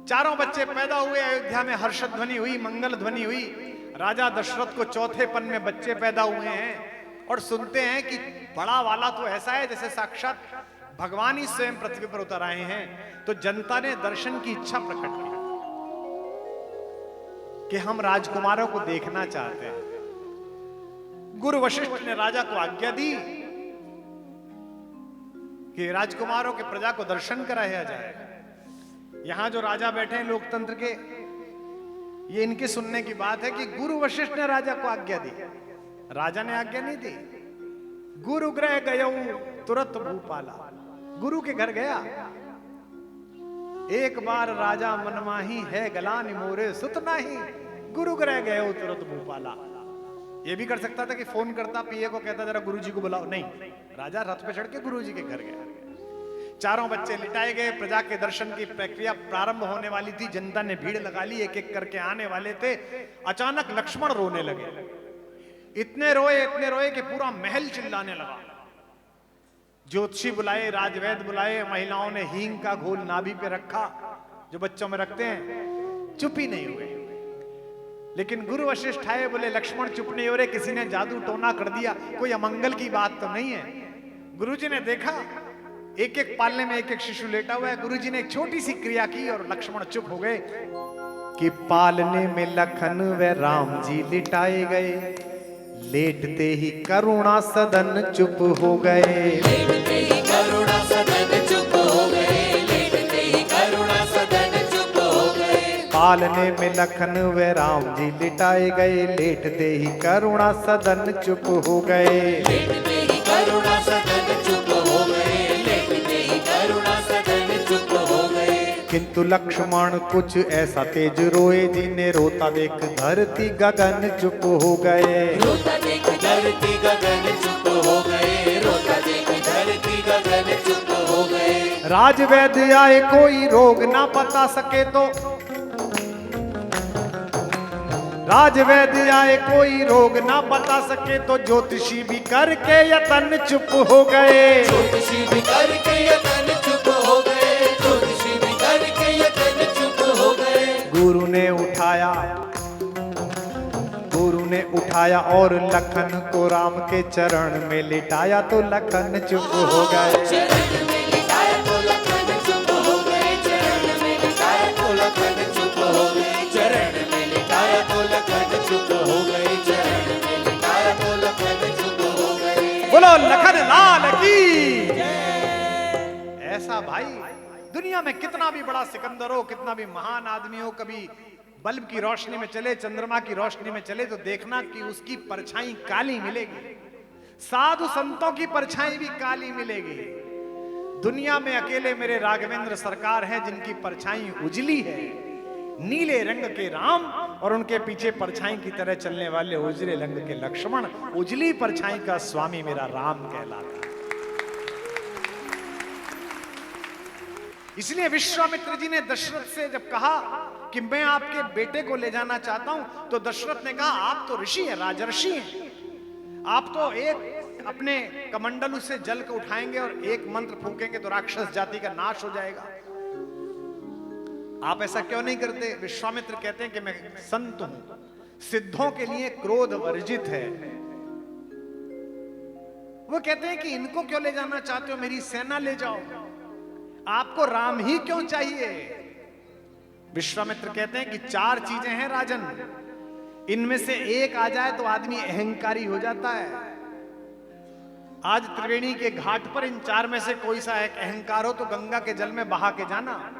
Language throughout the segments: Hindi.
चारों बच्चे पैदा हुए, अयोध्या में हर्ष ध्वनि हुई, मंगल ध्वनि हुई। राजा दशरथ को चौथेपन में बच्चे पैदा हुए हैं और सुनते हैं कि बड़ा वाला तो ऐसा है जैसे साक्षात भगवान ही स्वयं पृथ्वी पर उतर आए हैं। तो जनता ने दर्शन की इच्छा प्रकट की कि हम राजकुमारों को देखना चाहते हैं। गुरु वशिष्ठ ने राजा को आज्ञा दी कि राजकुमारों के प्रजा को दर्शन कराया जाए। यहां जो राजा बैठे हैं लोकतंत्र के, ये इनके सुनने की बात है कि गुरु वशिष्ठ ने राजा को आज्ञा दी। राजा ने आज्ञा नहीं दी। गुरु गृह गयो तुरंत भूपाला। गुरु के घर गया, एक बार राजा मनमाही है गलानि मोरे सुत नाही। गुरु गृह गयो तुरंत भूपाला। ये भी कर सकता था कि फोन करता, पीए को कहता जरा गुरुजी को बुलाओ, नहीं, राजा रथ पे चढ़ के गुरुजी के घर गया। चारों बच्चे लिटाए गए। प्रजा के दर्शन की प्रक्रिया प्रारंभ होने वाली थी। जनता ने भीड़ लगा ली, एक एक करके आने वाले थे। अचानक लक्ष्मण रोने लगे। इतने रोए कि पूरा महल चिल्लाने लगा। ज्योतिषी बुलाए, राजवैद्य बुलाए, महिलाओं ने हींग का घोल नाभि पे रखा जो बच्चों में रखते हैं, चुप ही नहीं हुए। लेकिन गुरु वशिष्ठ आए, बोले लक्ष्मण चुप नहीं हो रहे, किसी ने जादू टोना कर दिया, कोई अमंगल की बात तो नहीं है। गुरुजी ने देखा एक एक पालने में एक एक शिशु लेटा हुआ है। गुरुजी ने एक छोटी सी क्रिया की और लक्ष्मण चुप हो गए कि पालने में लखन व राम जी लिटाए गए, लेटते ही करुणा सदन चुप हो गए। लेटते ही करुणा सदन चुप हो गए, लेटते ही करुणा सदन चुप हो गए। पालने में लखन व राम जी लिटाए गए, लेटते ही करुणा सदन चुप हो गए। लेटते ही करुणा सदन चुप हो गए, लेटते ही करुणा सदन चुप हो गए। किंतु लक्ष्मण कुछ ऐसा तेज रोए, जिन्हें रोता देख धरती गगन चुप हो गए। रोता देख धरती गगन चुप हो गए, रोता देख धरती गगन चुप हो गए। राजवैद्य आए, कोई रोग ना बता सके तो, राजवैद्य आए, कोई रोग ना बता सके तो, ज्योतिषी भी करके यतन चुप हो गए। ज्योतिषी भी करके यतन चुप हो गए, ज्योतिषी भी करके यतन चुप हो गए। गुरु ने उठाया और लखन को राम के चरण में लिटाया, तो लखन चुप हो गए। चरण में लिटाया तो लखन चुप हो गए, चरण में लिटाया तो लखन चुप हो गए, चरण में लिटाया तो लखन चुप हो गए, चरण में लिटाया तो लखन चुप हो गए। बोलो लखन लाल की। ऐसा भाई दुनिया में कितना भी बड़ा सिकंदर हो, कितना भी महान आदमी हो, कभी बल्ब की रोशनी में चले, चंद्रमा की रोशनी में चले, तो देखना कि उसकी परछाई काली मिलेगी। साधु संतों की परछाई भी काली मिलेगी। दुनिया में अकेले मेरे राघवेंद्र सरकार हैं जिनकी परछाई उजली है, नीले रंग के राम, और उनके पीछे परछाई की तरह चलने वाले उजले रंग के लक्ष्मण। उजली परछाई का स्वामी मेरा राम कहलाता है। इसलिए विश्वामित्र जी ने दशरथ से जब कहा कि मैं आपके बेटे को ले जाना चाहता हूं, तो दशरथ ने कहा आप तो ऋषि हैं, राजर्षि हैं, आप तो एक अपने कमंडलू से जल को उठाएंगे और एक मंत्र फूकेंगे तो राक्षस जाति का नाश हो जाएगा। आप ऐसा क्यों नहीं करते? विश्वामित्र कहते हैं कि मैं संत हूं, सिद्धों के लिए क्रोध वर्जित है। वो कहते हैं कि इनको क्यों ले जाना चाहते हो, मेरी सेना ले जाओ, आपको राम ही क्यों चाहिए? विश्वामित्र कहते हैं कि चार चीजें हैं राजन, इनमें से एक आ जाए तो आदमी अहंकारी हो जाता है। आज त्रिवेणी के घाट पर इन चार में से कोई सा एक अहंकार हो तो गंगा के जल में बहा के जाना।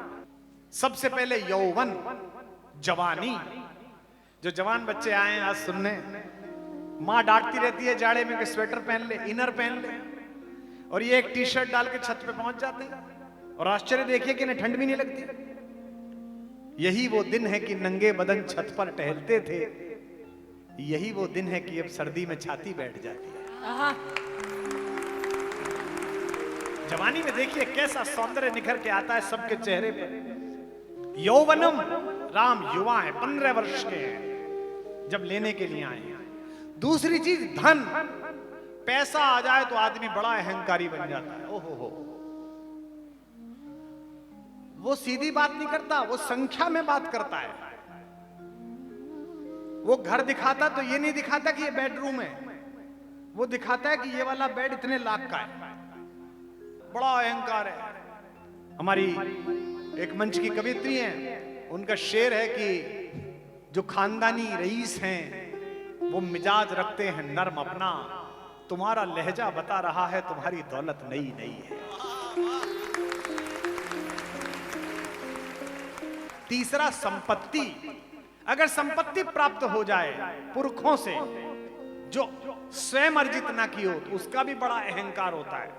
सबसे पहले यौवन, जवानी। जो जवान बच्चे आए हैं आज सुनने, मां डांटती रहती है जाड़े में कि स्वेटर पहन ले, इनर पहन ले, और ये एक टी शर्ट डाल के छत पे पहुंच जाते हैं और आश्चर्य देखिए कि इन्हें ठंड भी नहीं लगती। यही वो दिन है कि नंगे बदन छत पर टहलते थे, यही वो दिन है कि अब सर्दी में छाती बैठ जाती है। जवानी में देखिए कैसा सौंदर्य निखर के आता है सबके चेहरे पर। यौवनम, राम युवा है, 15 वर्ष के हैं जब लेने के लिए आए हैं। दूसरी चीज धन, पैसा आ जाए तो आदमी बड़ा अहंकारी बन जाता है। ओहो हो, वो सीधी बात नहीं करता, वो संख्या में बात करता है। वो घर दिखाता तो ये नहीं दिखाता कि ये बेडरूम है, वो दिखाता है कि ये वाला बेड इतने लाख का है। बड़ा अहंकार है। हमारी एक मंच की कवियत्री हैं, उनका शेर है कि जो खानदानी रईस हैं वो मिजाज रखते हैं नर्म अपना, तुम्हारा लहजा बता रहा है तुम्हारी दौलत नई नई है। तीसरा, संपत्ति। अगर संपत्ति प्राप्त हो जाए पुरखों से जो स्वयं अर्जित ना की हो तो उसका भी बड़ा अहंकार होता है।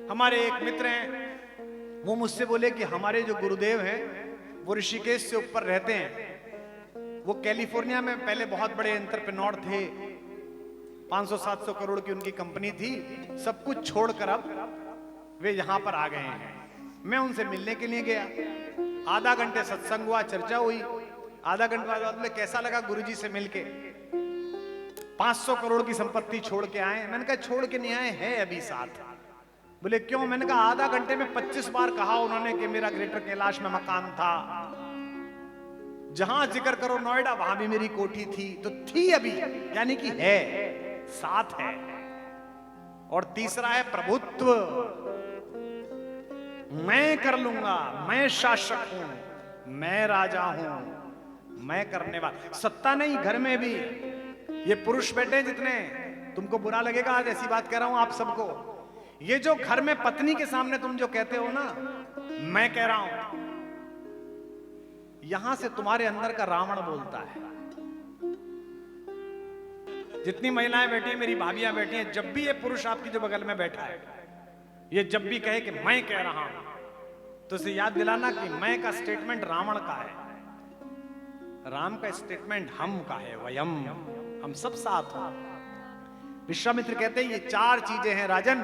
हमारे एक मित्र हैं, वो मुझसे बोले कि हमारे जो गुरुदेव हैं वो ऋषिकेश से ऊपर रहते हैं। वो कैलिफोर्निया में पहले बहुत बड़े एंटरप्रेन्योर थे, 500-700 करोड़ की उनकी कंपनी थी। सब कुछ छोड़कर अब वे यहां पर आ गए हैं। मैं उनसे मिलने के लिए गया, आधा घंटे सत्संग हुआ, चर्चा हुई। आधा घंटे बाद बोले कैसा लगा गुरुजी से मिलके? 500 करोड़ की संपत्ति छोड़ के आए। मैंने कहा छोड़ के नहीं आए, है अभी साथ। बोले क्यों? मैंने कहा आधा घंटे में 25 बार कहा उन्होंने कि मेरा ग्रेटर कैलाश में मकान था, जहां जिक्र करो नोएडा वहां भी मेरी कोठी थी। तो थी अभी, यानी कि है, साथ है। और तीसरा है प्रभुत्व। मैं कर लूंगा, मैं शासक हूं, मैं राजा हूं, मैं करने वाला। सत्ता नहीं, घर में भी ये पुरुष बैठे जितने, तुमको बुरा लगेगा आज ऐसी बात कह रहा हूं आप सबको, ये जो घर में पत्नी के सामने तुम जो कहते हो ना मैं कह रहा हूं, यहां से तुम्हारे अंदर का रावण बोलता है। जितनी महिलाएं बैठी हैं, मेरी भाभियां बैठी हैं, जब भी ये पुरुष आपकी जो बगल में बैठा है ये जब भी कहे कि मैं कह रहा हूं तो इसे याद दिलाना कि मैं का स्टेटमेंट रावण का है, राम का स्टेटमेंट हम का है, वयम, हम सब साथ हो। विश्वामित्र कहते हैं ये चार चीजें हैं राजन,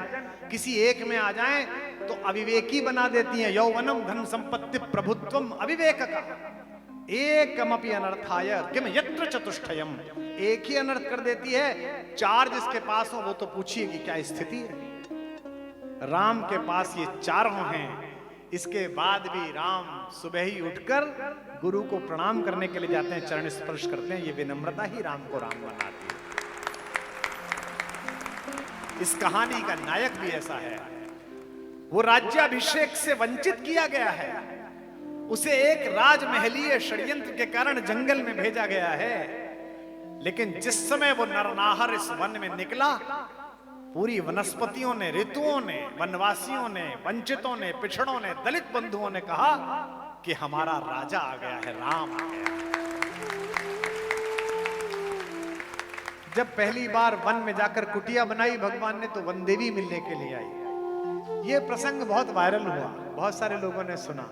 किसी एक में आ जाएं तो अविवेकी बना देती हैं। यौवनम, धन संपत्ति, प्रभुत्वम, अविवेक का एकमपि अनर्थाय किम यत्र चतुष्टयम, एक ही अनर्थ कर देती है। चार जिसके पास हो वो तो पूछिए कि क्या स्थिति है। राम के पास ये चारों हैं। इसके बाद भी राम सुबह ही उठकर गुरु को प्रणाम करने के लिए जाते हैं, चरण स्पर्श करते हैं। ये विनम्रता ही राम को राम बनाती है। इस कहानी का नायक भी ऐसा है। वो राज्याभिषेक से वंचित किया गया है, उसे एक राजमहलीय षड्यंत्र के कारण जंगल में भेजा गया है। लेकिन जिस समय वो नरनाहर इस वन में निकला, पूरी वनस्पतियों ने, ऋतुओं ने, वनवासियों ने, वंचितों ने, पिछड़ों ने, दलित बंधुओं ने कहा कि हमारा राजा आ गया है, राम आ गया है। जब पहली बार वन में जाकर कुटिया बनाई भगवान ने तो वनदेवी मिलने के लिए आई। यह प्रसंग बहुत वायरल हुआ, बहुत सारे लोगों ने सुना।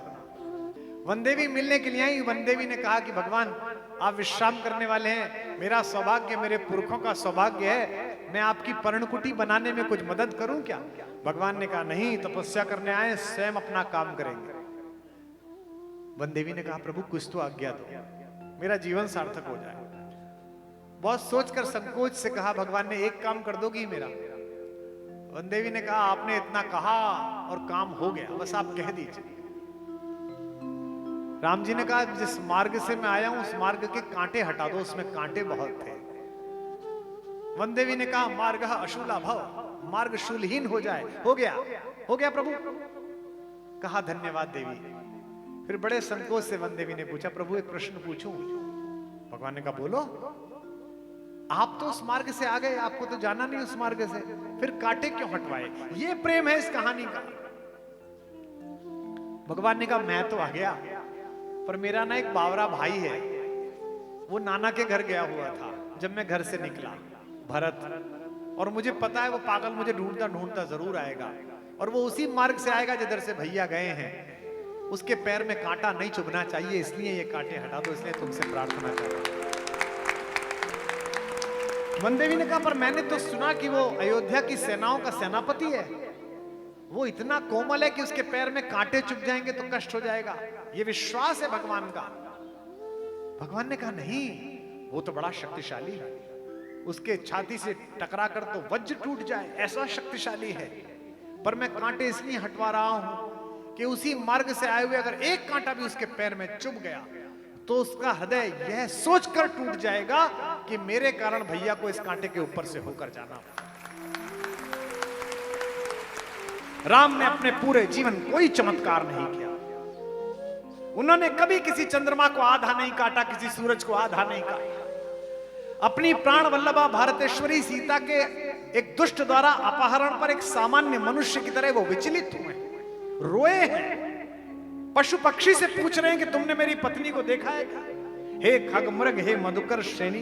वनदेवी मिलने के लिए आई। वनदेवी ने कहा कि भगवान आप विश्राम करने वाले हैं, मेरा सौभाग्य, मेरे पुरखों का सौभाग्य है, मैं आपकी पर्णकुटी बनाने में कुछ मदद करूं क्या? भगवान ने कहा नहीं, तपस्या करने आए, स्वयं अपना काम करेंगे। वनदेवी ने कहा प्रभु कुछ तो आज्ञा दो, मेरा जीवन सार्थक हो जाए। बहुत सोचकर संकोच से कहा भगवान ने एक काम कर दोगी मेरा? वनदेवी ने कहा आपने इतना कहा और काम हो गया, बस आप कह दीजिए। राम जी ने कहा जिस मार्ग से मैं आया हूं उस मार्ग के कांटे हटा दो, उसमें कांटे बहुत थे। वनदेवी ने कहा मार्ग अशूला भव, मार्ग शूलहीन हो जाए। हो गया प्रभु। कहा धन्यवाद देवी। फिर बड़े संकोच से वनदेवी ने पूछा प्रभु एक प्रश्न पूछूं? भगवान ने कहा बोलो। आप तो उस मार्ग से आ गए, आपको तो जाना नहीं उस मार्ग से, फिर कांटे क्यों हटवाए? ये प्रेम है इस कहानी का। भगवान ने कहा मैं तो आ गया, पर मेरा ना एक बावरा भाई है, वो नाना के घर गया हुआ था जब मैं घर से निकला, भरत, और मुझे पता है वो पागल मुझे ढूंढता ढूंढता जरूर आएगा, और वो उसी मार्ग से आएगा जिधर से भैया गए हैं। उसके पैर में कांटा नहीं चुभना चाहिए, इसलिए ये कांटे हटा दो, इसलिए तुमसे प्रार्थना कर रहा हूं। वनदेवी ने कहा पर मैंने तो सुना कि वो अयोध्या की सेनाओं का सेनापति है, वो इतना कोमल है कि उसके पैर में कांटे चुभ जाएंगे तो कष्ट हो जाएगा, ये विश्वास है भगवान का। भगवान ने कहा नहीं, वो तो बड़ा शक्तिशाली है, उसके छाती से टकरा कर तो वज्र टूट जाए, ऐसा शक्तिशाली है। पर मैं कांटे इसलिए हटवा रहा हूं कि उसी मार्ग से आए हुए अगर एक कांटा भी उसके पैर में चुभ गया तो उसका हृदय यह सोचकर टूट जाएगा कि मेरे कारण भैया को इस कांटे के ऊपर से होकर जाना। राम ने अपने पूरे जीवन कोई चमत्कार नहीं किया। उन्होंने कभी किसी चंद्रमा को आधा नहीं काटा, किसी सूरज को आधा नहीं काटा। अपनी प्राण वल्लभा भारतेश्वरी सीता के एक दुष्ट द्वारा अपहरण पर एक सामान्य मनुष्य की तरह वो विचलित हुए, रोए हैं, पशु पक्षी से पूछ रहे हैं कि तुमने मेरी पत्नी को देखा है क्या? हे खग मृग, हे मधुकर श्रेणी,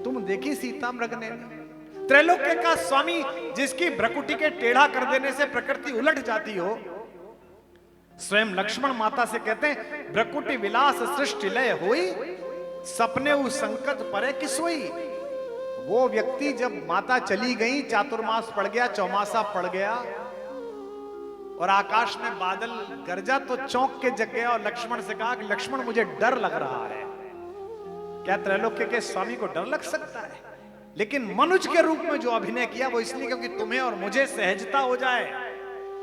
तुम देखी सीता मृग ने? त्रैलोक्य का स्वामी जिसकी भ्रकुटी के टेढ़ा कर देने से प्रकृति उलट जाती हो, स्वयं लक्ष्मण माता से कहते हैं भ्रकुटी विलास सृष्टि लय हुई, सपने उस संकट परे कि सोई। वो व्यक्ति जब माता चली गई, चातुर्मास पड़ गया, चौमासा पड़ गया और आकाश में बादल गरजा तो चौंक के जग गया और लक्ष्मण से कहा कि लक्ष्मण मुझे डर लग रहा है। क्या त्रैलोक्य के स्वामी को डर लग सकता है? लेकिन मनुष्य के रूप में जो अभिनय किया वो इसलिए क्योंकि तुम्हें और मुझे सहजता हो जाए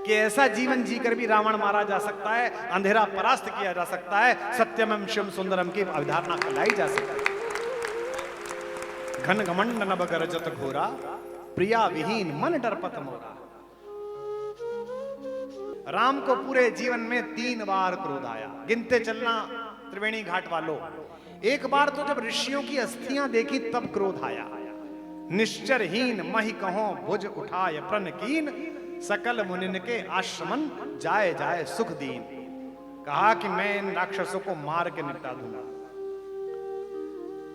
कि ऐसा जीवन जीकर भी रावण मारा जा सकता है, अंधेरा परास्त किया जा सकता है, सत्यमं शिवम सुंदरम की अवधारणा फैलाई जा सकती है। घन घमंड नभ गरजत घोरा, प्रिया विहीन मन डरपत मोरा। राम को पूरे जीवन में 3 बार क्रोध आया। गिनते चलना त्रिवेणी घाट वालों, एक बार तो जब ऋषियों की अस्थियां देखी तब क्रोध आया। निश्चरहीन महि कहो भुज उठाय प्रण कीन, सकल मुनिन के आश्रमन जाए जाए सुख दीन। कहा कि मैं इन राक्षसों को मार के निपटा दूंगा।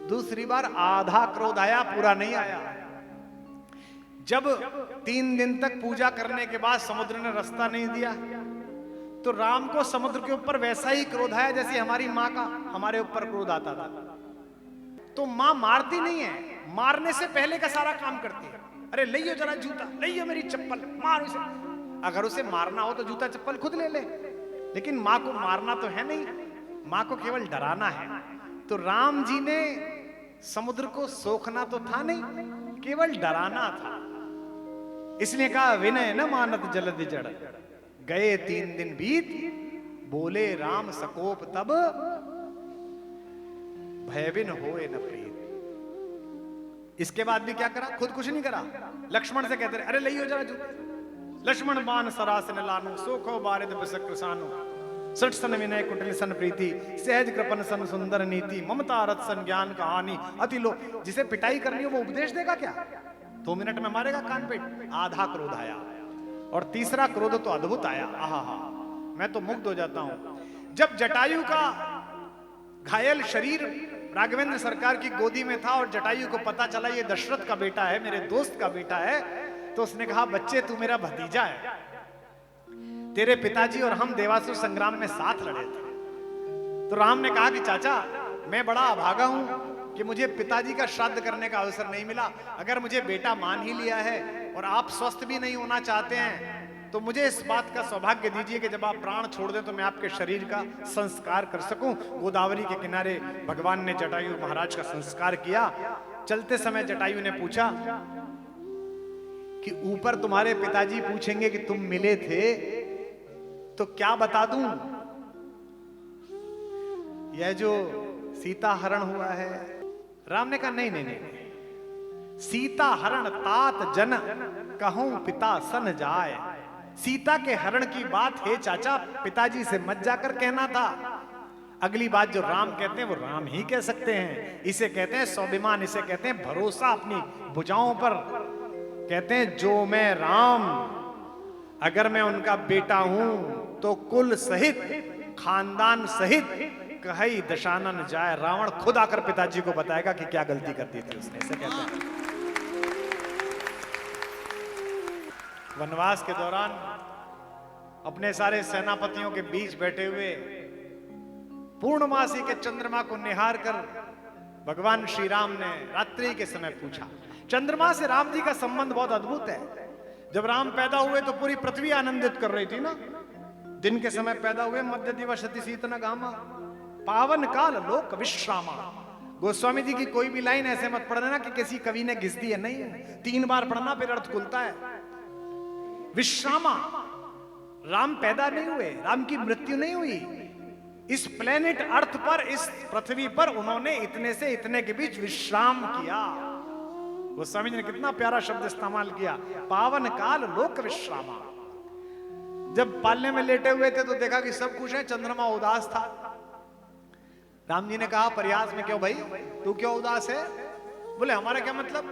दूसरी बार आधा क्रोध आया, पूरा नहीं आया। जब 3 दिन तक पूजा करने के बाद समुद्र ने रास्ता नहीं दिया तो राम को समुद्र के ऊपर वैसा ही क्रोध आया जैसे हमारी माँ का हमारे ऊपर क्रोध आता था। तो माँ मारती नहीं है, मारने से पहले का सारा काम करती है। अरे लइयो जरा जूता, लइयो मेरी चप्पल, मार उसे। अगर उसे मारना हो तो जूता चप्पल खुद ले ले, लेकिन माँ को मारना तो है नहीं, माँ को केवल डराना है। तो राम जी ने समुद्र को सोखना तो था नहीं, केवल डराना था। इसलिए कहा विनय न मानत जलधि जड़, गए 3 दिन बीत, बोले राम सकोप तब, भयविन होए न प्रीत। इसके बाद भी क्या करा? खुद कुछ नहीं करा, लक्ष्मण से कहते रहे अरे लइयो जरा जूता। लक्ष्मण बान सरासन लानो, सोखो बारिद बिसक्र सानो, सठ सन विनय कुटिल सन प्रीति, सहज कृपन सन सुंदर नीति, ममता रथ सन ज्ञान कहानी अति लो। जिसे पिटाई करनी हो वो उपदेश देगा क्या? 2 मिनट में मारेगा कान पे। आधा क्रोध आया। और तीसरा क्रोध तो अद्भुत आया, आहा, मैं तो मुग्ध हो जाता हूं। जब जटायु का घायल शरीर राघवेंद्र सरकार की गोदी में था और जटायु को पता चला ये दशरथ का बेटा है, मेरे दोस्त का बेटा है, तो उसने कहा बच्चे तू मेरा भतीजा है, तेरे पिताजी और हम देवासुर संग्राम में साथ लड़े थे। तो राम ने कहा कि चाचा मैं बड़ा अभागा हूं कि मुझे पिताजी का श्राद्ध करने का अवसर नहीं मिला। अगर मुझे बेटा मान ही लिया है और आप स्वस्थ भी नहीं होना चाहते हैं तो मुझे इस बात का सौभाग्य दीजिए कि जब आप प्राण छोड़ दें तो मैं आपके शरीर का संस्कार कर सकूं। गोदावरी के किनारे भगवान ने जटायु महाराज का संस्कार किया। चलते समय जटायु ने पूछा कि ऊपर तुम्हारे पिताजी पूछेंगे कि तुम मिले थे तो क्या बता दूं? यह जो सीता हरण हुआ है। राम ने कहा नहीं नहीं नहीं, सीता हरण तात जन कहूं पिता सन जाए। सीता के हरण की बात है चाचा, पिताजी से मत जाकर कहना था। अगली बात जो राम कहते हैं वो राम ही कह सकते हैं। इसे कहते हैं स्वाभिमान, इसे कहते हैं भरोसा अपनी भुजाओं पर। कहते हैं जो मैं राम, अगर मैं उनका बेटा हूं तो कुल सहित खानदान सहित कहीं दशानन जाए। रावण खुद आकर पिताजी को बताएगा कि क्या गलती कर दी थी उसने। इसे कहते हैं वनवास के दौरान अपने सारे सेनापतियों के बीच बैठे हुए पूर्णमासी के चंद्रमा को निहार कर भगवान श्री राम ने रात्रि के समय पूछा। चंद्रमा से राम जी का संबंध बहुत अद्भुत है। जब राम पैदा हुए तो पूरी पृथ्वी आनंदित कर रही थी ना। दिन के समय पैदा हुए, मध्य दिवसति शीतन घामा, पावन काल लोक विश्रामा। गोस्वामी जी की कोई भी लाइन ऐसे मत पढ़ना ना कि किसी कवि ने घिस दी है, नहीं है। 3 बार पढ़ना फिर अर्थ खुलता है। विश्रामा राम पैदा नहीं हुए, राम की मृत्यु नहीं हुई। इस प्लेनेट अर्थ पर, इस पृथ्वी पर उन्होंने इतने से इतने के बीच विश्राम किया। गोस्वामी जी ने कितना प्यारा शब्द इस्तेमाल किया, पावन काल लोक विश्रामा। जब पालने में लेटे हुए थे तो देखा कि सब कुछ है, चंद्रमा उदास था। राम जी ने कहा प्रयास में, क्यों भाई तू क्यों उदास है? बोले हमारा क्या मतलब,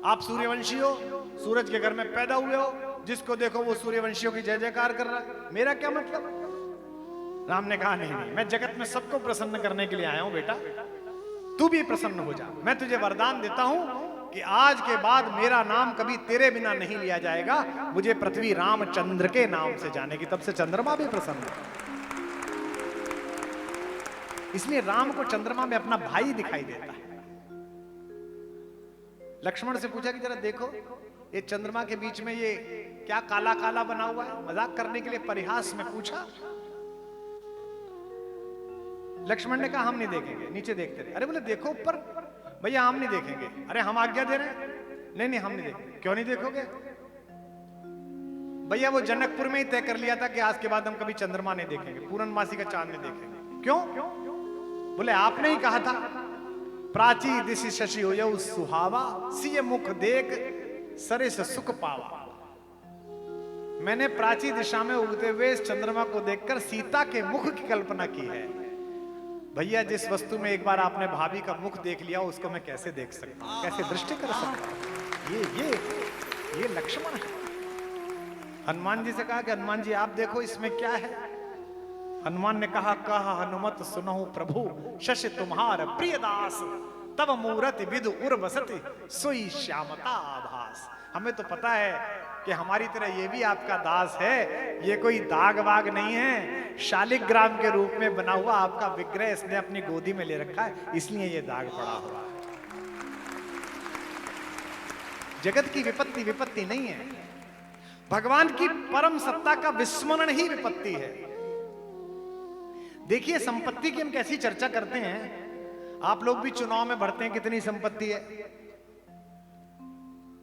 आप सूर्यवंशी हो, सूरज के घर में पैदा हुए हो, जिसको देखो वो सूर्यवंशियों की जय जयकार कर रहा है, मेरा क्या मतलब? राम ने कहा नहीं नहीं, मैं जगत में सबको प्रसन्न करने के लिए आया हूं बेटा, तू भी प्रसन्न हो जा। मैं तुझे वरदान देता हूं कि आज के बाद मेरा नाम कभी तेरे बिना नहीं लिया जाएगा, मुझे पृथ्वी रामचंद्र के नाम से जानेगी। तब से चंद्रमा भी प्रसन्न है। इसलिए राम को चंद्रमा में अपना भाई दिखाई देता है। लक्ष्मण से पूछा कि जरा देखो ये चंद्रमा के बीच में ये क्या काला काला बना हुआ है, मजाक करने के लिए परिहास में पूछा। लक्ष्मण ने कहा हम नहीं देखेंगे, नीचे देखते रहे। अरे बोले देखो ऊपर। भैया हम नहीं देखेंगे। अरे हम आज्ञा दे रहे हैं। नहीं नहीं हम नहीं देखेंगे। क्यों नहीं देखोगे? भैया वो जनकपुर में ही तय कर लिया था कि आज के बाद हम कभी चंद्रमा नहीं देखेंगे, पूर्णमासी का चांद नहीं देखेंगे। क्यों? बोले आपने ही कहा था प्राची दिशि शशि हो जाऊ सुहावा, सिय मुख देख सरे से सुख पावा। मैंने प्राची दिशा में उगते हुए इस चंद्रमा को देखकर सीता के मुख की कल्पना की है। भैया जिस वस्तु में एक बार आपने भाभी का मुख देख लिया उसको मैं कैसे देख सकता हूं, कैसे दृष्टि कर सकता हूं? ये लक्ष्मण है। हनुमान जी से कहा कि हनुमान जी आप देखो इसमें क्या है। हनुमान ने कहा हनुमत सुनहु प्रभु, शश तुम्हार प्रिय दास, तब मूरति विदु उर्वसति सोई श्यामता आभास। हमें तो पता है कि हमारी तरह ये भी आपका दास है, ये कोई दाग वाग नहीं है, शालिग्राम के रूप में बना हुआ आपका विग्रह इसने अपनी गोदी में ले रखा है, इसलिए ये दाग पड़ा हुआ है। जगत की विपत्ति विपत्ति नहीं है, भगवान की परम सत्ता का विस्मरण ही विपत्ति है। देखिए संपत्ति की हम कैसी चर्चा करते हैं। आप लोग भी चुनाव में भरते हैं, कितनी संपत्ति है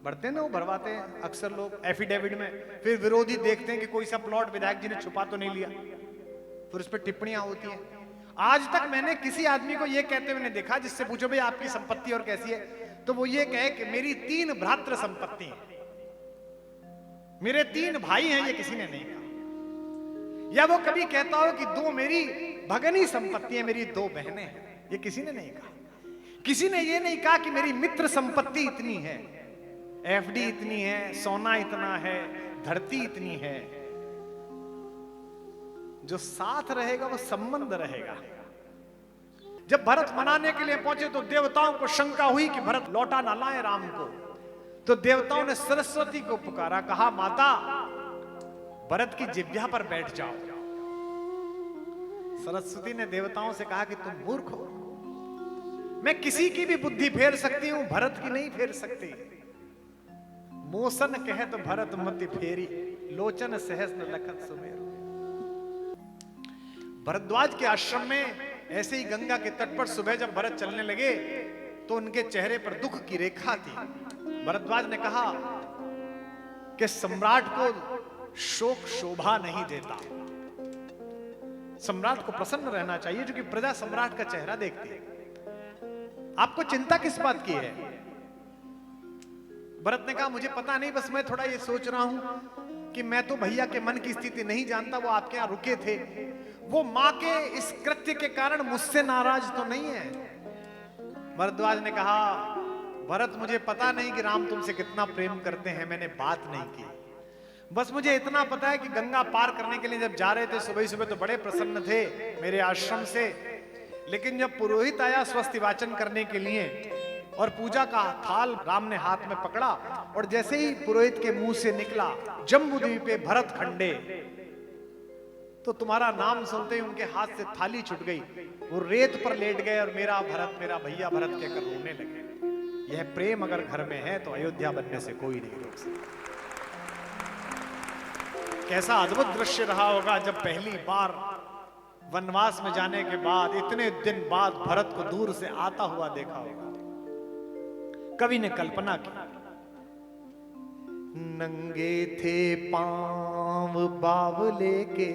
भरते हैं ना, वो भरवाते हैं अक्सर लोग एफिडेविट में। फिर विरोधी देखते हैं कि कोई सा प्लॉट विधायक जी ने छुपा तो नहीं लिया, फिर उस पर टिप्पणियां होती हैं। आज तक मैंने किसी आदमी को यह कहते हुए नहीं देखा, जिससे पूछो भाई आपकी संपत्ति और कैसी है, तो वो ये कहे कि मेरी 3 भ्रातृ संपत्ति है, मेरे 3 भाई हैं, ये किसी ने नहीं कहा। या वो कभी कहता हो कि 2 मेरी भगनी संपत्ति है, मेरी 2 बहनें हैं, ये किसी ने नहीं कहा। किसी ने ये नहीं कहा कि मेरी मित्र संपत्ति इतनी है, एफडी इतनी है, सोना इतना है, धरती इतनी है। जो साथ रहेगा वो संबंध रहेगा। जब भरत मनाने के लिए पहुंचे तो देवताओं को शंका हुई कि भरत लौटा ना लाए राम को, तो देवताओं ने सरस्वती को पुकारा, कहा माता भरत की जिह्वा पर बैठ जाओ। सरस्वती ने देवताओं से कहा कि तुम मूर्ख हो, मैं किसी की भी बुद्धि फेर सकती हूं, भरत की नहीं फेर सकती। मोसन कहे तो भरत मति फेरी, लोचन सहस न लखत सुमेरु। भरद्वाज के आश्रम में ऐसे ही गंगा के तट पर सुबह जब भरत चलने लगे तो उनके चेहरे पर दुख की रेखा थी। भरद्वाज ने कहा कि सम्राट को शोक शोभा नहीं देता, सम्राट को प्रसन्न रहना चाहिए, जो कि प्रजा सम्राट का चेहरा देखती है। आपको चिंता किस बात की है? भरत ने कहा मुझे पता नहीं, बस मैं थोड़ा ये सोच रहा हूं कि मैं तो भैया के मन की स्थिति नहीं जानता, वो आपके यहां रुके थे, वो मां के इस कृत्य के कारण मुझसे नाराज तो नहीं है। भरद्वाज ने कहा भरत मुझे पता नहीं कि राम तुमसे कितना प्रेम करते हैं, मैंने बात नहीं की, बस मुझे इतना पता है कि गंगा पार करने के लिए जब जा रहे थे सुबह सुबह तो बड़े प्रसन्न थे मेरे आश्रम से, लेकिन जब पुरोहित आया स्वस्ति वाचन करने के लिए और पूजा का थाल राम ने हाथ में पकड़ा और जैसे ही पुरोहित के मुंह से निकला जम्बूद्वीपे भरत खंडे, तो तुम्हारा नाम सुनते ही उनके हाथ से थाली छूट गई, वो रेत पर लेट गए और मेरा भरत, मेरा भैया भरत कहकर रोने लगे। यह प्रेम अगर घर में है तो अयोध्या बनने से कोई नहीं रोक सकता। कैसा अद्भुत दृश्य रहा होगा जब पहली बार वनवास में जाने के बाद इतने दिन बाद भरत को दूर से आता हुआ देखा होगा। कवि ने कल्पना की, नंगे थे पांव पांव बावले के,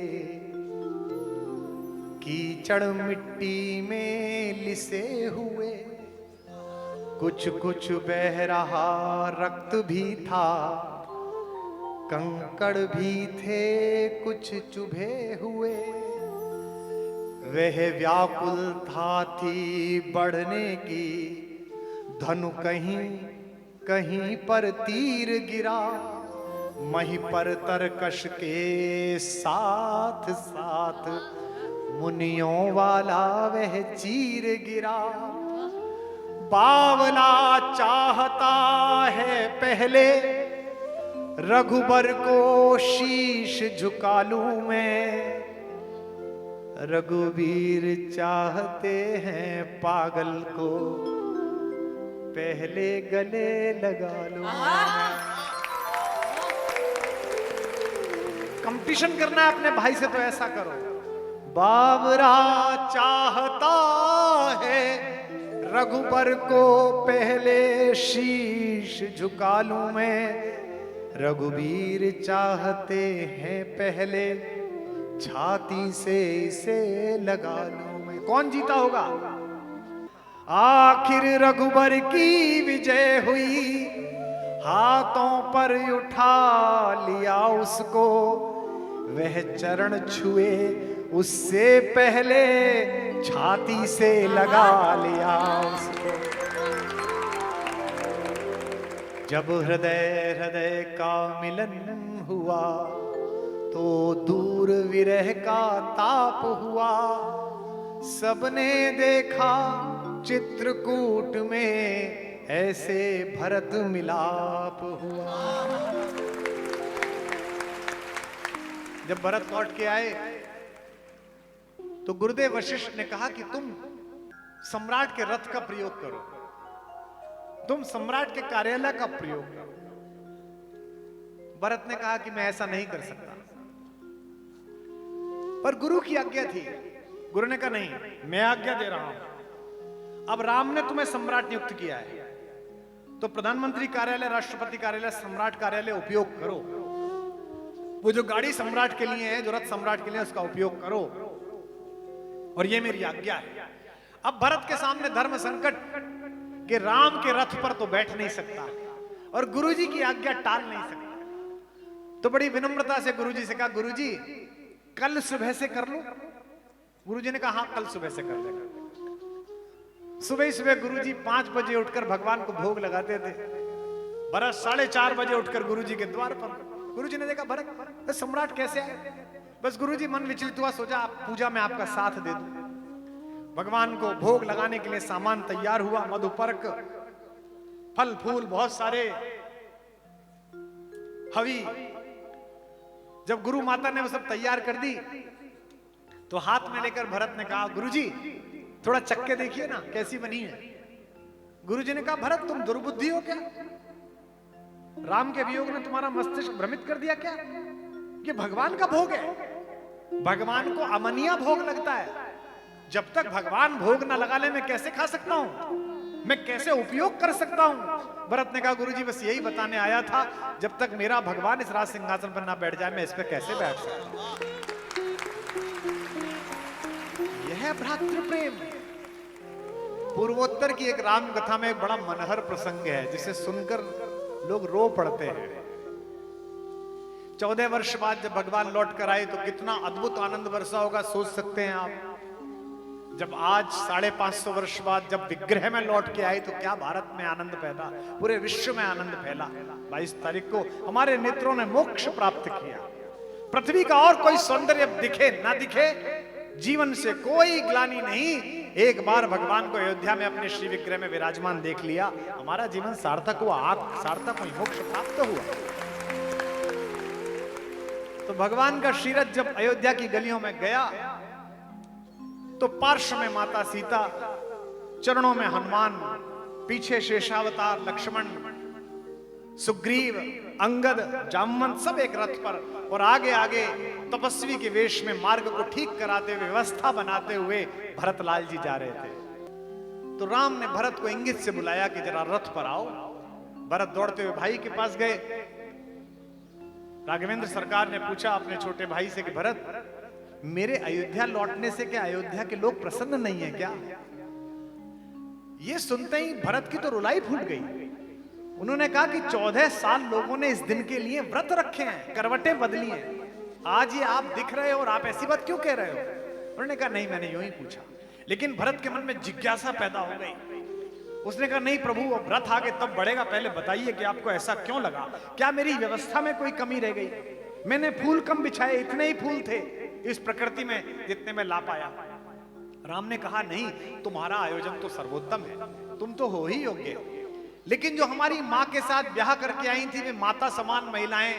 कीचड़ मिट्टी में लिसे हुए, कुछ कुछ बह रहा रक्त भी था, कंकड़ भी थे कुछ चुभे हुए। वह व्याकुल था थी बढ़ने की, धनु कहीं कहीं पर तीर गिरा, मही पर तरकश के साथ साथ मुनियों वाला वह चीर गिरा। बावला चाहता है पहले रघुबर को शीश झुका लूं मैं, रघुवीर चाहते हैं पागल को पहले गले लगा लूं। कंपटीशन करना है अपने भाई से तो ऐसा करो। बावरा चाहता है रघुबर को पहले शीश झुका लूं मैं, रघुवीर चाहते हैं पहले छाती से इसे लगा लूं मैं। कौन जीता होगा? आखिर रघुबर की विजय हुई, हाथों पर उठा लिया उसको, वह चरण छुए उससे पहले छाती से लगा लिया उसको। जब हृदय हृदय का मिलन हुआ तो दूर विरह का ताप हुआ, सबने देखा चित्रकूट में ऐसे भरत मिलाप हुआ। जब भरत लौट के आए तो गुरुदेव वशिष्ठ ने कहा कि तुम सम्राट के रथ का प्रयोग करो, तुम सम्राट के कार्यालय का प्रयोग करो। भरत ने कहा कि मैं ऐसा नहीं कर सकता, पर गुरु की आज्ञा थी। गुरु ने कहा नहीं, मैं आज्ञा दे रहा हूं। अब राम ने तुम्हें सम्राट नियुक्त किया है तो प्रधानमंत्री कार्यालय, राष्ट्रपति कार्यालय, सम्राट कार्यालय उपयोग करो। वो जो गाड़ी सम्राट के लिए है, जो रथ सम्राट के लिए, उसका उपयोग करो, और ये मेरी आज्ञा है। अब भरत के सामने धर्म संकट कि राम के रथ पर तो बैठ नहीं सकता और गुरुजी की आज्ञा टाल नहीं सकता। तो बड़ी विनम्रता से गुरुजी से कहा, गुरुजी कल सुबह से कर लो। गुरुजी ने कहा हाँ, कल सुबह से कर लेगा। सुबह ही सुबह गुरुजी 5 बजे उठकर भगवान को भोग लगाते थे। भरत 4:30 बजे उठकर गुरुजी के द्वार पर। गुरुजी ने देखा भरत सम्राट कैसे आए। बस गुरुजी मन विचलित हुआ, सोचा पूजा में आपका साथ दे दूं। भगवान को भोग लगाने के लिए सामान तैयार हुआ, मधुपर्क, फल फूल बहुत सारे, हवी। जब गुरु माता ने वो सब तैयार कर दी तो हाथ में लेकर भरत ने कहा, गुरुजी थोड़ा चक्के देखिए ना कैसी बनी है। गुरुजी ने कहा, भरत तुम दुर्बुद्धि हो क्या? राम के वियोग ने तुम्हारा मस्तिष्क भ्रमित कर दिया क्या? ये भगवान का भोग है, भगवान को अमनिया भोग लगता है। जब तक भगवान भोग ना लगा ले मैं कैसे खा सकता हूं, मैं कैसे उपयोग कर सकता हूं? भरत ने कहा, गुरुजी बस यही बताने आया था, जब तक मेरा भगवान इस राज सिंहासन पर ना बैठ जाए मैं इस पर कैसे बैठ सकता हूं। यह है भ्रातृ प्रेम। पूर्वोत्तर की एक राम कथा में एक बड़ा मनहर प्रसंग है जिसे सुनकर लोग रो पड़ते हैं। 14 वर्ष बाद जब भगवान लौट कर आए तो कितना अद्भुत आनंद बरसा होगा, सोच सकते हैं आप। जब आज 550 वर्ष बाद जब विग्रह में लौट के आए तो क्या भारत में आनंद फैला, पूरे विश्व में आनंद फैला। 22 तारीख को हमारे नेत्रों ने मोक्ष प्राप्त किया। पृथ्वी का और कोई सौंदर्य दिखे ना दिखे, जीवन से कोई ग्लानि नहीं, एक बार भगवान को अयोध्या में अपने श्री विग्रह में विराजमान देख लिया, हमारा जीवन सार्थक हुआ, आत्म सार्थक हुई, मोक्ष प्राप्त हुआ। तो भगवान का श्रीरथ जब अयोध्या की गलियों में गया तो पार्श्व में माता सीता, चरणों में हनुमान, पीछे शेषावतार, लक्ष्मण, सुग्रीव, अंगद, जामवंत सब एक रथ पर, और आगे आगे तपस्वी के वेश में मार्ग को ठीक कराते हुए, व्यवस्था बनाते हुए भरतलाल जी जा रहे थे। तो राम ने भरत को इंगित से बुलाया कि जरा रथ पर आओ। भरत दौड़ते हुए भाई के पास गए। राघवेंद्र सरकार ने पूछा अपने छोटे भाई से कि भरत, मेरे अयोध्या लौटने से क्या अयोध्या के लोग प्रसन्न नहीं है क्या? ये सुनते ही भरत की तो रुलाई फूट गई। उन्होंने कहा कि 14 साल लोगों ने इस दिन के लिए व्रत रखे हैं, करवटें बदली हैं, आज ये आप दिख रहे हो और आप ऐसी बात क्यों कह रहे हो? उन्होंने कहा नहीं, मैंने यूं ही पूछा। लेकिन भरत के मन में जिज्ञासा पैदा हो गई। उसने कहा नहीं प्रभु, अब व्रत आगे तब बढ़ेगा, पहले बताइए कि आपको ऐसा क्यों लगा? क्या मेरी व्यवस्था में कोई कमी रह गई? मैंने फूल कम बिछाए, इतने ही फूल थे इस प्रकृति में जितने में ला पाया। राम ने कहा नहीं, तुम्हारा आयोजन तो सर्वोत्तम है, तुम तो हो ही योग्य, लेकिन जो हमारी माँ के साथ ब्याह करके आई थी वे माता समान महिलाएं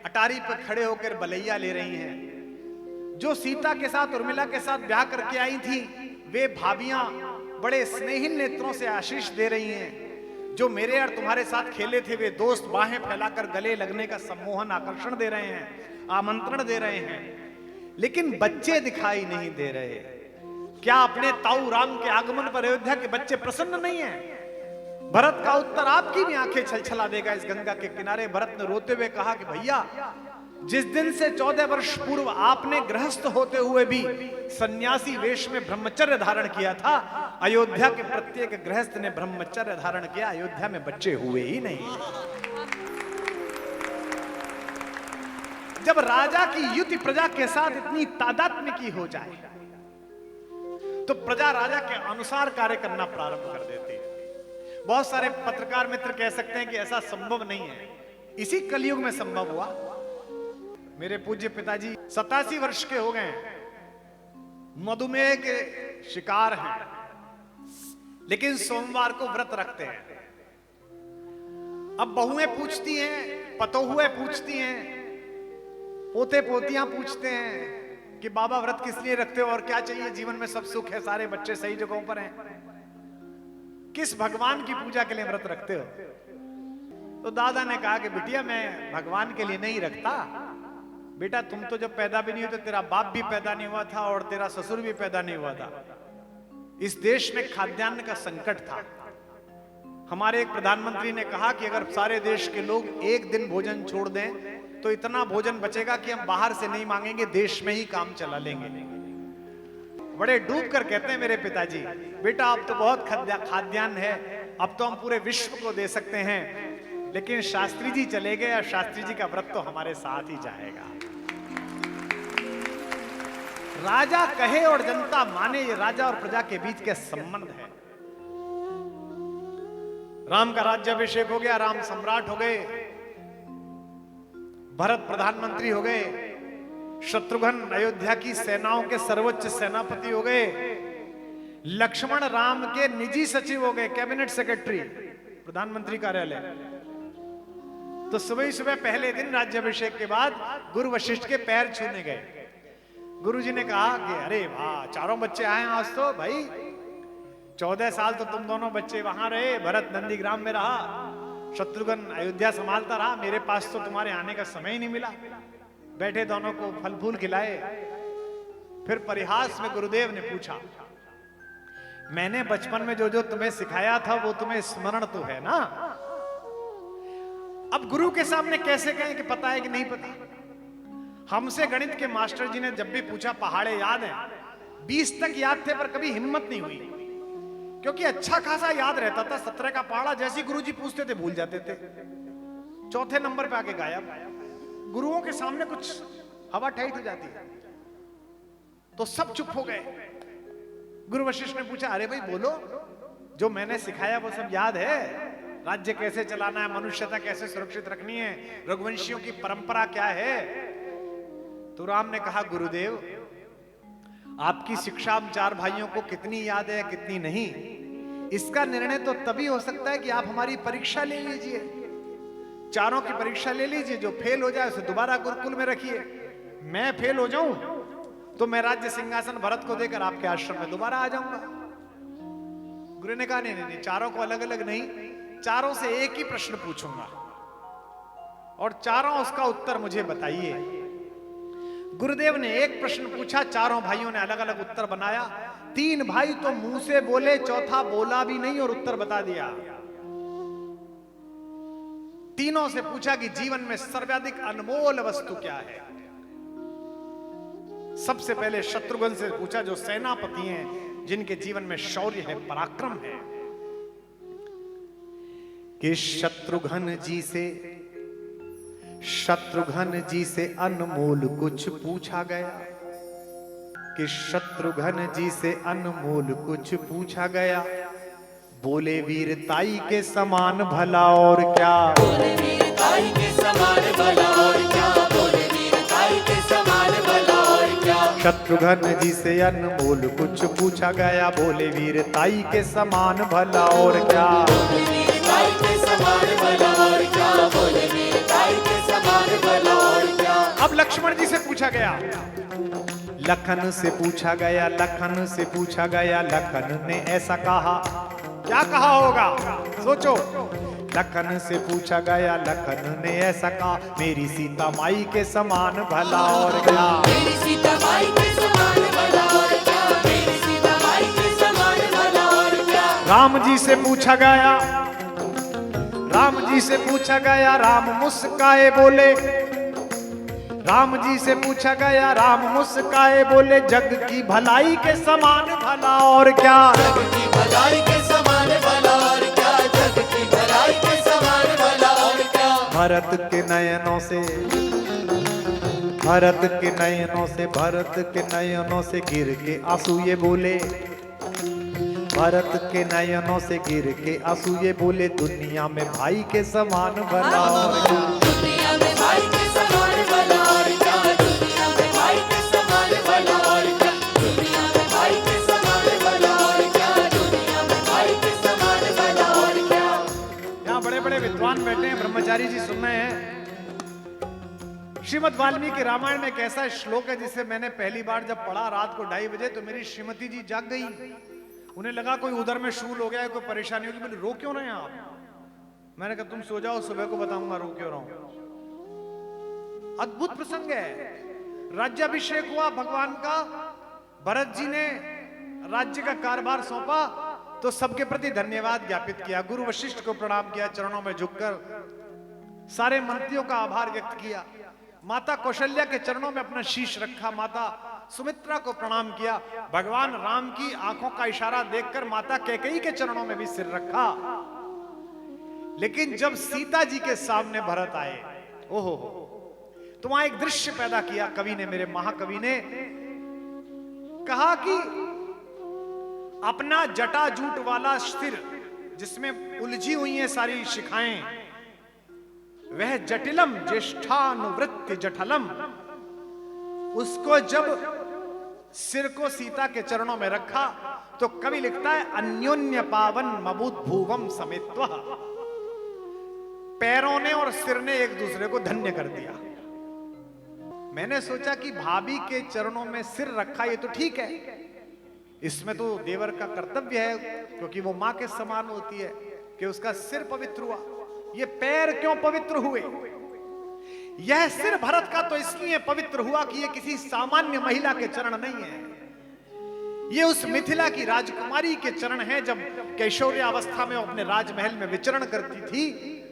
अटारी पर खड़े होकर बलैया ले रही हैं। जो सीता के साथ उर्मिला के साथ ब्याह करके आई थी वे भाभियां बड़े स्नेहिल नेत्रों से आशीष दे रही हैं। जो मेरे और तुम्हारे साथ खेले थे वे दोस्त बाहें फैलाकर गले लगने का सम्मोहन आकर्षण दे रहे हैं, आमंत्रण दे रहे हैं, लेकिन बच्चे दिखाई नहीं दे रहे। क्या अपने ताऊ राम के आगमन पर अयोध्या के बच्चे प्रसन्न नहीं हैं? भरत का उत्तर आपकी भी आंखें छलछला देगा। इस गंगा के किनारे भरत ने रोते हुए कहा कि भैया, जिस दिन से 14 वर्ष पूर्व आपने गृहस्थ होते हुए भी सन्यासी वेश में ब्रह्मचर्य धारण किया था, अयोध्या के प्रत्येक गृहस्थ ने ब्रह्मचर्य धारण किया, अयोध्या में बच्चे हुए ही नहीं। जब राजा की युति प्रजा के साथ इतनी तादात्म्य की हो जाए तो प्रजा राजा के अनुसार कार्य करना प्रारंभ कर देती है। बहुत सारे पत्रकार मित्र कह सकते हैं कि ऐसा संभव नहीं है, इसी कलयुग में संभव हुआ। मेरे पूज्य पिताजी 87 वर्ष के हो गए, मधुमेह के शिकार हैं, लेकिन सोमवार को व्रत रखते हैं। अब बहुएं पूछती हैं, पतोहुए पूछती हैं, पोते पोतियां पूछते हैं कि बाबा व्रत किस लिए रखते हो और क्या चाहिए जीवन में? सब सुख है, सारे बच्चे सही जगहों पर हैं, किस भगवान की पूजा के लिए व्रत रखते हो? तो दादा ने कहा कि बिटिया मैं भगवान के लिए नहीं रखता, बेटा तुम तो जब पैदा भी नहीं हुए तो तेरा बाप भी पैदा नहीं हुआ था और तेरा ससुर भी पैदा नहीं हुआ था। इस देश में खाद्यान्न का संकट था। हमारे एक प्रधानमंत्री ने कहा कि अगर सारे देश के लोग एक दिन भोजन छोड़ दें तो इतना भोजन बचेगा कि हम बाहर से नहीं मांगेंगे, देश में ही काम चला लेंगे। बड़े डूब कर कहते हैं मेरे पिताजी, बेटा अब तो बहुत खाद्यान्न है, अब तो हम पूरे विश्व को दे सकते हैं, लेकिन शास्त्री जी चले गए और शास्त्री जी का व्रत तो हमारे साथ ही जाएगा। राजा कहे और जनता माने, ये राजा और प्रजा के बीच के संबंध है। राम का राज्याभिषेक हो गया, राम सम्राट हो गए, भरत प्रधानमंत्री हो गए, शत्रुघ्न अयोध्या की सेनाओं के सर्वोच्च सेनापति हो गए, लक्ष्मण राम के निजी सचिव हो गए, कैबिनेट सेक्रेटरी, प्रधानमंत्री कार्यालय। तो सुबह ही सुबह पहले दिन राज्याभिषेक के बाद गुरु वशिष्ठ के पैर छूने गए। गुरुजी ने कहा कि अरे वाह, चारों बच्चे आए आज तो भाई, 14 साल तो तुम दोनों बच्चे वहां रहे, भरत नंदीग्राम में रहा, शत्रुघ्न अयोध्या संभालता रहा, मेरे पास तो तुम्हारे आने का समय ही नहीं मिला। बैठे दोनों को फल फूल खिलाए। फिर परिहास में गुरुदेव ने पूछा, मैंने बचपन में जो जो तुम्हें सिखाया था वो तुम्हें स्मरण तो है ना? अब गुरु के सामने कैसे कहें कि पता है कि नहीं पता? हमसे गणित के मास्टर जी ने जब भी पूछा पहाड़े याद हैं, 20 तक याद थे पर कभी हिम्मत नहीं हुई, क्योंकि अच्छा खासा याद रहता था। 17 का पहाड़ा जैसी गुरुजी पूछते थे भूल जाते थे, चौथे नंबर पे आके गायब। गुरुओं के सामने कुछ हवा टाइट हो जाती है तो सब चुप हो गए। गुरु वशिष्ठ ने पूछा, अरे भाई बोलो, जो मैंने सिखाया वो सब याद है? राज्य कैसे चलाना है, मनुष्यता कैसे सुरक्षित रखनी है, रघुवंशियों की परंपरा क्या है? तो राम ने कहा, गुरुदेव आपकी शिक्षा हम 4 भाइयों को कितनी याद है कितनी नहीं, इसका निर्णय तो तभी हो सकता है कि आप हमारी परीक्षा ले लीजिए, चारों की परीक्षा ले लीजिए, जो फेल हो जाए उसे दोबारा गुरुकुल में रखिए। मैं फेल हो जाऊं तो मैं राज्य सिंहासन भरत को देकर आपके आश्रम में दोबारा आ जाऊंगा। गुरु ने कहा नहीं नहीं, चारों को अलग अलग नहीं, चारों से एक ही प्रश्न पूछूंगा और चारों उसका उत्तर मुझे बताइए। गुरुदेव ने एक प्रश्न पूछा, चारों भाइयों ने अलग अलग उत्तर बनाया। 3 भाई तो मुंह से बोले, चौथा बोला भी नहीं और उत्तर बता दिया। तीनों से पूछा कि जीवन में सर्वाधिक अनमोल वस्तु क्या है। सबसे पहले शत्रुघ्न से पूछा, जो सेनापति हैं, जिनके जीवन में शौर्य है, पराक्रम है, कि शत्रुघ्न जी से अनमोल कुछ पूछा गया, कि शत्रुघ्न जी से अनमोल कुछ पूछा गया। बोले वीरताई के समान भला और क्या, बोले वीरताई के समान भला और क्या, बोले वीरताई के समान भला और क्या। शत्रुघ्न जी से अनमोल कुछ पूछा गया, बोले वीरताई के समान भला और क्या, बोले वीरताई के समान भला और क्या, बोले वीरताई के समान भला और क्या। अब लक्ष्मण जी से पूछा गया, लखन से पूछा गया, लखन से पूछा गया। लखन ने ऐसा कहा, क्या कहा होगा सोचो। लखन से पूछा गया, लखन ने ऐसा कहा, मेरी सीता माई के समान भला और क्या, मेरी सीता माई के समान भला और क्या, मेरी सीता माई के समान भला और क्या। राम जी से पूछा गया, राम जी से पूछा गया, राम मुस्काए बोले, राम जी से पूछा गया, राम मुस्काए बोले, जग की भलाई के समान भला और क्या, जग की भलाई के समान भला और क्या, जग की भलाई के समान भला और क्या। भरत के नयनों से, भरत के नयनों से, भरत के नयनों से गिर के आंसू ये बोले, भरत के नयनों से गिर के आंसू ये बोले, दुनिया में भाई के समान भला और क्या, दुनिया में भाई के समान भला और क्या, दुनिया में भाई के समान भला और क्या, दुनिया में भाई के समान भला और क्या, दुनिया में भाई के समान भला और क्या। यहाँ बड़े बड़े विद्वान बैठे हैं, ब्रह्मचारी जी सुन रहे हैं। श्रीमद् वाल्मीकि रामायण में एक ऐसा श्लोक है जिसे मैंने पहली बार जब पढ़ा रात को 2:30 बजे, तो मेरी श्रीमती जी जाग गई। उन्हें लगा कोई उधर में शूल हो गया है, कोई परेशानी होगी। बोले रो क्यों रहे हैं आप? मैंने कहा तुम सो जाओ, सुबह को बताऊंगा रो क्यों रहा हूं। अद्भुत प्रसंग है। राज्याभिषेक हुआ भगवान का, भरत जी ने राज्य का कारभार सौंपा, तो सबके प्रति धन्यवाद ज्ञापित किया, गुरु वशिष्ठ को प्रणाम किया, चरणों में झुककर सारे मंत्रियों का आभार व्यक्त किया, माता कौशल्या के चरणों में अपना शीश रखा, माता सुमित्रा को प्रणाम किया, भगवान राम की आंखों का इशारा देखकर माता कैकेयी के चरणों में भी सिर रखा। लेकिन जब सीता जी के सामने भरत आए, ओहो, तो वहां एक दृश्य पैदा किया कवि ने, मेरे महाकवि ने कहा कि अपना जटाजूट वाला सिर जिसमें उलझी हुई हैं सारी शिखाएं, वह जटिलम ज्येष्ठानुवृत्ति जठलम, उसको जब सिर को सीता के चरणों में रखा तो कवि लिखता है अन्योन्य पावन मबुद भुवम समेत्वा, पैरों ने और सिर ने एक दूसरे को धन्य कर दिया। मैंने सोचा कि भाभी के चरणों में सिर रखा, ये तो ठीक है, इसमें तो देवर का कर्तव्य है क्योंकि वो मां के समान होती है कि उसका सिर पवित्र हुआ। ये पैर क्यों पवित्र हुए? यह सिर भरत का तो इसलिए पवित्र हुआ कि ये किसी सामान्य महिला के चरण नहीं है, ये उस मिथिला की राजकुमारी के चरण हैं। जब कैशोर्यावस्था में वो अपने राजमहल में विचरण करती थी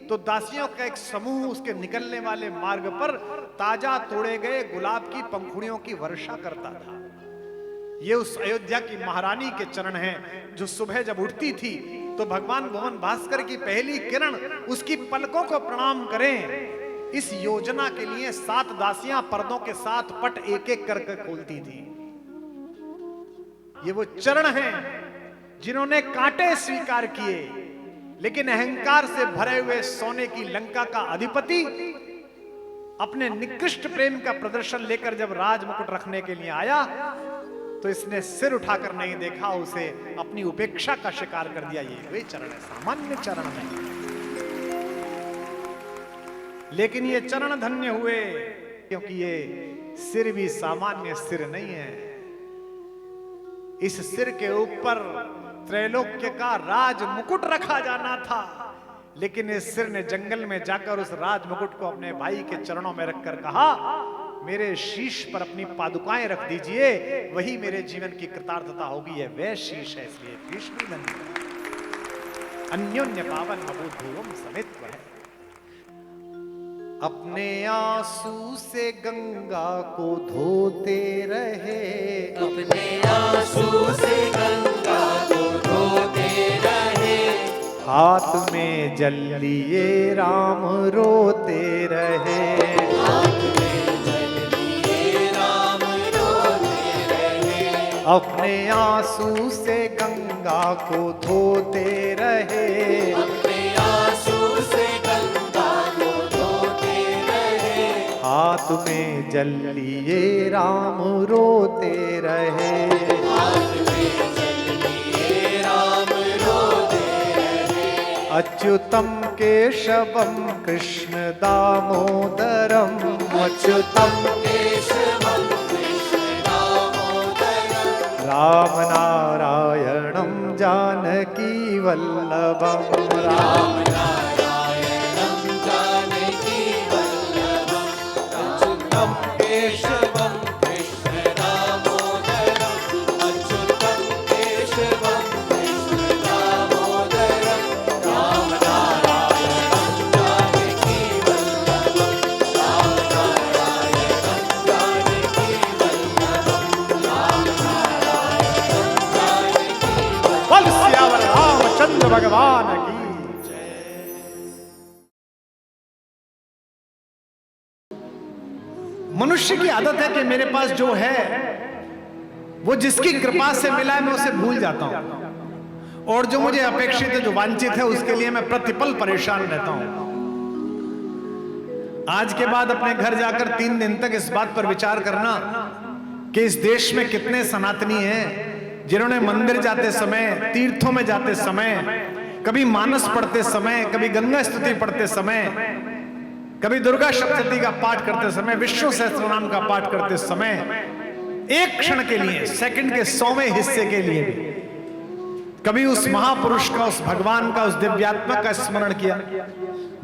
तो दासियों का एक समूह उसके निकलने वाले मार्ग पर ताजा तोड़े गए गुलाब की पंखुड़ियों की वर्षा करता था। ये उस अयोध्या की महारानी के चरण हैं जो सुबह जब उठती थी तो भगवान भुवन भास्कर की पहली किरण उसकी पलकों को प्रणाम करें, इस योजना के लिए 7 दासियां पर्दों के साथ पट एक एक करके खोलती थी। ये वो चरण हैं जिन्होंने कांटे स्वीकार किए, लेकिन अहंकार से भरे हुए सोने की लंका का अधिपति अपने निकृष्ट प्रेम का प्रदर्शन लेकर जब राजमुकुट रखने के लिए आया तो इसने सिर उठाकर नहीं देखा, उसे अपनी उपेक्षा का शिकार कर दिया। ये वे चरण है, सामान्य चरण नहीं, लेकिन ये चरण धन्य हुए क्योंकि ये सिर भी सामान्य सिर नहीं है। इस सिर के ऊपर त्रैलोक्य का राज मुकुट रखा जाना था, लेकिन इस सिर ने जंगल में जाकर उस राज मुकुट को अपने भाई के चरणों में रखकर कहा, मेरे शीश पर अपनी पादुकाएं रख दीजिए, वही मेरे जीवन की कृतार्थता होगी। है वह शीश है, इसलिए भीष्म अन्योन्य पावन मबूद भुवम समित्व है। अपने आंसू से गंगा को धोते रहे, अपने आंसू से गंगा को धोते रहे, हाथ में जल लिए राम रोते रहे, हाथ में जल लिए राम रोते रहे, अपने आंसू से गंगा को धोते रहे, अपने आंसू से गंगा को धोते रहे, हाथ में जल लिए राम रोते रहे, हाथ में जल लिए राम रोते रहे, अच्युतम केशवम कृष्ण दामोदरम, अच्युतम केशवं कृष्ण दामोदरं, राम नारायणम जानकी वल्लभम, राम नारायणं जानकी वल्लभम्, अच्युतं केशवं कृष्ण दामोदरम्, अच्युतं केशवं कृष्ण दामोदरम्, राम नारायणं जानकी वल्लभम्, राम नारायणं जानकी वल्लभम्, राम नारायणं जानकी वल्लभम्। बोल सियावर रामचंद्र भगवान की। मनुष्य की आदत है कि मेरे पास जो है वो जिसकी कृपा से मिला है मैं उसे भूल जाता हूं, और जो मुझे अपेक्षित है, जो वांछित है, उसके लिए मैं प्रतिपल परेशान रहता हूं। आज के बाद अपने घर जाकर 3 दिन तक इस बात पर विचार करना कि इस देश में कितने सनातनी हैं जिन्होंने मंदिर जाते समय, तीर्थों में जाते समय, कभी मानस पढ़ते समय, कभी गंगा स्तुति पढ़ते समय, कभी दुर्गा सप्तशती का पाठ करते समय, विष्णु सहस्त्रनाम का पाठ करते समय, एक क्षण के लिए, सेकंड के 100वें हिस्से के लिए भी कभी उस महापुरुष का, उस भगवान का, उस दिव्यात्मा का स्मरण किया,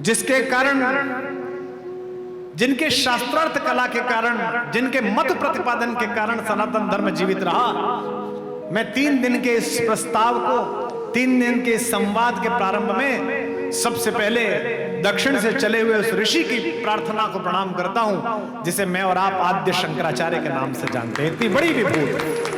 जिसके कारण, जिनके शास्त्रार्थ कला के कारण, जिनके मत प्रतिपादन के कारण सनातन धर्म जीवित रहा। मैं 3 दिन के इस प्रस्ताव को, 3 दिन के इस संवाद के प्रारंभ में सबसे पहले दक्षिण से चले हुए उस ऋषि की प्रार्थना को प्रणाम करता हूं, जिसे मैं और आप आद्य शंकराचार्य के नाम से जानते हैं। इतनी बड़ी विभूति